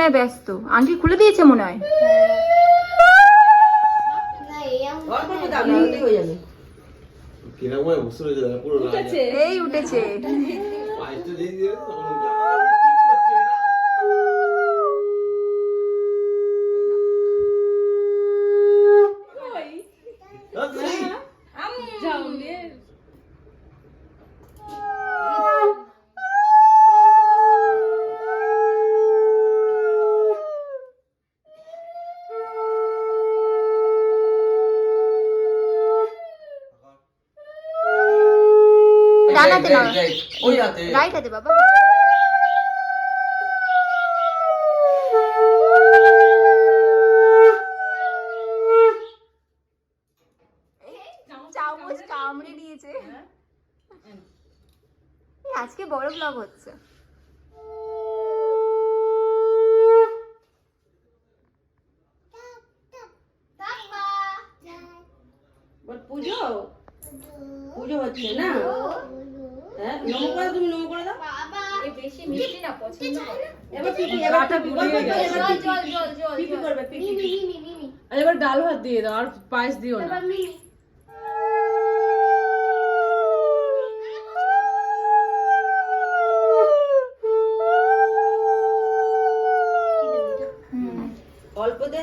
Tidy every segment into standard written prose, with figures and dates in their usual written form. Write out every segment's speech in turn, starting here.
হয় ব্যস্ত। আংটি খুলে দিয়েছে মনে হয়। এই উঠেছে। ডানাতে না, ওই হাতে, রাইট হাতে বাবা। চামচ কামড়ে দিয়েছে। আজকে বড় ব্লগ হচ্ছে। পুজো পুজো হচ্ছে না? হ্যাঁ, নমো করে তুমি নমো করে দাও। বাবা এই বেশি মিষ্টি না পছন্দ করে। এবার পিপি, এবারটা বুঝিয়ে গেছে। জল জল জল পিপি করবে, পিপি মিমি। আর এবার ডাল ভাত দিয়ে দাও, আর পায়েস দিও না। এবার মিমি অল্প দে।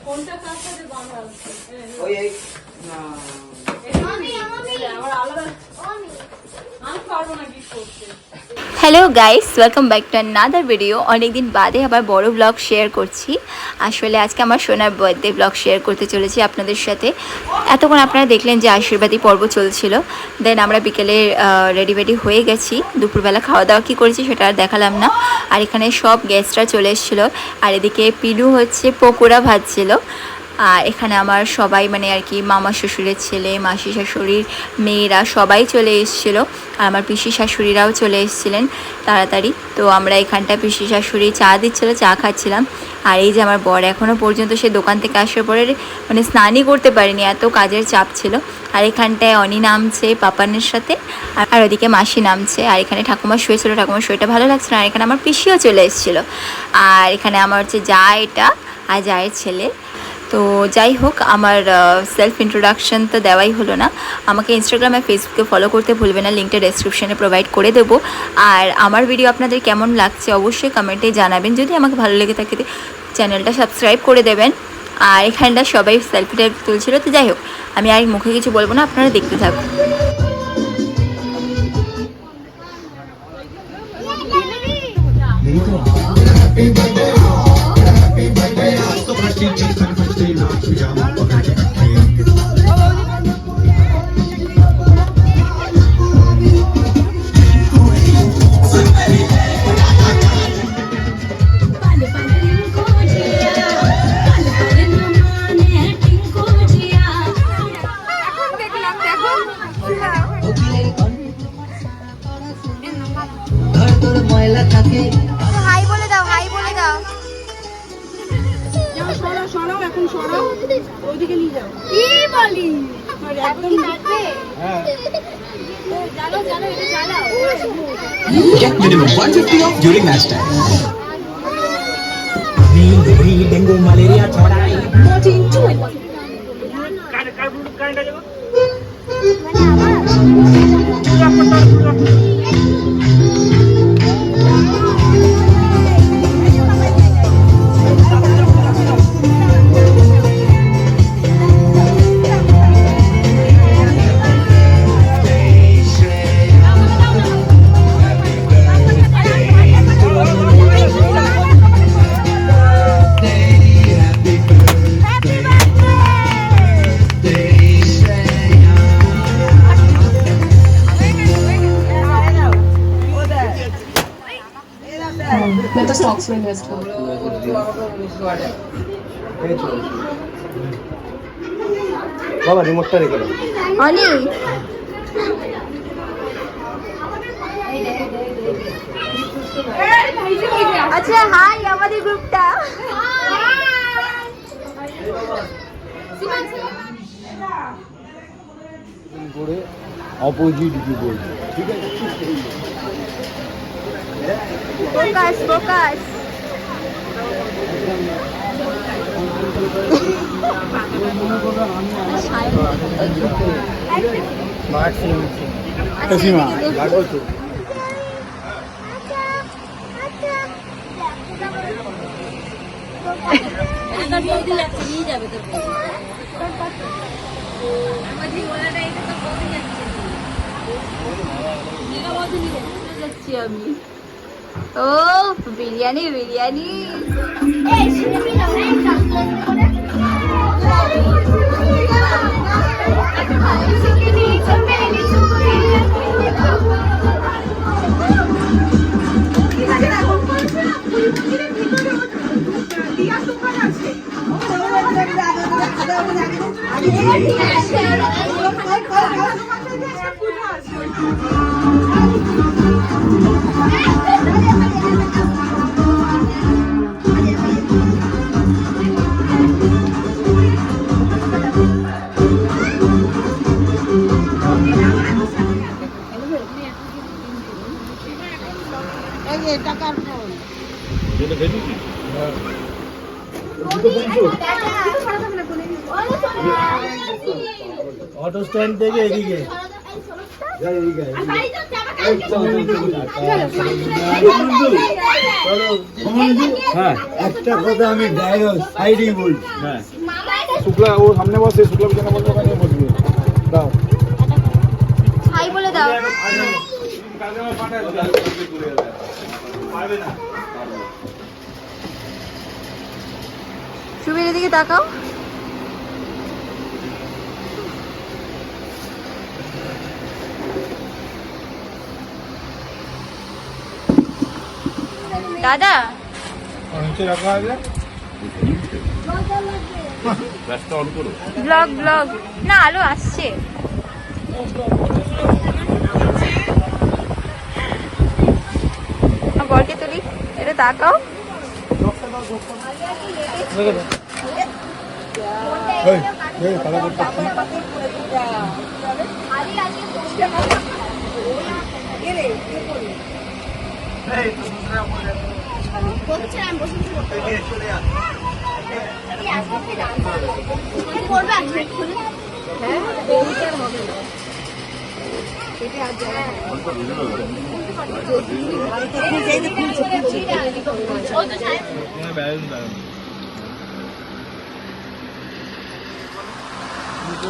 কোনটা কার সাথে বাঁধা আছে? ওই এই না আমার আলাদা আমি পারবো না গিফট করতে। Hello guys, welcome back to another video. অনেকদিন বাদে আবার বড় ব্লগ শেয়ার করছি। আসলে আজকে আমার সোনার বার্থডে ব্লগ শেয়ার করতে চলেছি আপনাদের সাথে। এতক্ষণ আপনারা দেখলেন যে আশীর্বাদী পর্ব চলছিল। দেন আমরা বিকেলে রেডি হয়ে গেছি। দুপুরবেলা খাওয়া দাওয়া কী করেছি সেটা আর দেখালাম না। আর এখানে সব গেস্টরা চলে এসেছিলো। আর এদিকে পিনু হচ্ছে পকোড়া ভাজছিল। আর এখানে আমার সবাই মানে আর কি মামা শ্বশুরের ছেলে, মাসি শাশুড়ির মেয়েরা সবাই চলে এসেছিলো। আর আমার পিসি শাশুড়িরাও চলে এসেছিলেন তাড়াতাড়ি। তো আমরা এখানটায় পিসি শাশুড়ি চা দিচ্ছিলো, চা খাচ্ছিলাম। আর এই যে আমার বর এখনও পর্যন্ত সে দোকান থেকে আসার পরে মানে স্নানই করতে পারিনি, এত কাজের চাপ ছিল। আর এখানটায় অনি নামছে পাপানের সাথে, আর ওদিকে মাসি নামছে। আর এখানে ঠাকুমা শুয়েছিল, ঠাকুমার শরীরটা ভালো লাগছে না। আর এখানে আমার পিসিও চলে এসেছিলো। আর এখানে আমার হচ্ছে যা এটা আর জায়ের ছেলে। তো যাই হোক, আমার সেলফ ইন্ট্রোডাকশন তো দেওয়াই হলো না। আমাকে ইনস্টাগ্রাম আর ফেসবুকে ফলো করতে ভুলবে না, লিঙ্কটা ডেসক্রিপশনে প্রোভাইড করে দেবো। আর আমার ভিডিও আপনাদের কেমন লাগছে অবশ্যই কমেন্টে জানাবেন। যদি আমাকে ভালো লেগে থাকে চ্যানেলটা সাবস্ক্রাইব করে দেবেন। আর এখানটা সবাই সেলফিটা তুলছিল। তো যাই হোক, আমি আর মুখে কিছু বলবো না, আপনারা দেখতে থাকুন। হাই বলে দাও, হাই বলে দাও। সরাও এখন, সরাও ওইদিকে নিয়ে যাও। কি বলি একদম হ্যাঁ জানো জানো এটা চালাও। Get minimum 150 off during match time. Dengue, malaria, chorai. 14 मैं तो स्टॉक्स में इन्वेस्ट करूँ। বাবা রিমোটটা রেখে দাও। অনি এই দেখো আচ্ছা হাই আমাদের গ্রুপটা। করে অপোজিট বিপরীত, ঠিক আছে? Focus focus. সীমা লাগো তো। নিয়ে যাবে তোর যাচ্ছি আমি। ও বিরিয়ানি বিরিয়ানি। অটো স্ট্যান্ড থেকে এদিকে হ্যাঁ, একটা কথা আমি ডাইরেক্ট সাইডেই বলছি। হ্যাঁ, শুক্লা ও সামনে বসে, শুক্লা পিছনে বসে, ওখানে বসবে। দাও হাই বলে দাও। সুবীরের দিকে তাকাও। দাদা নিচে রাখা আছে। ব্লগ ব্লগ না আলো আসছে। বরকে তুলি, এটা তাকাও।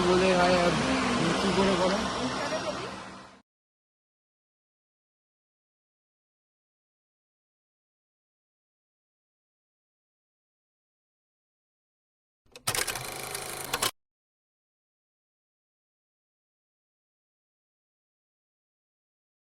বলে কি করে করো?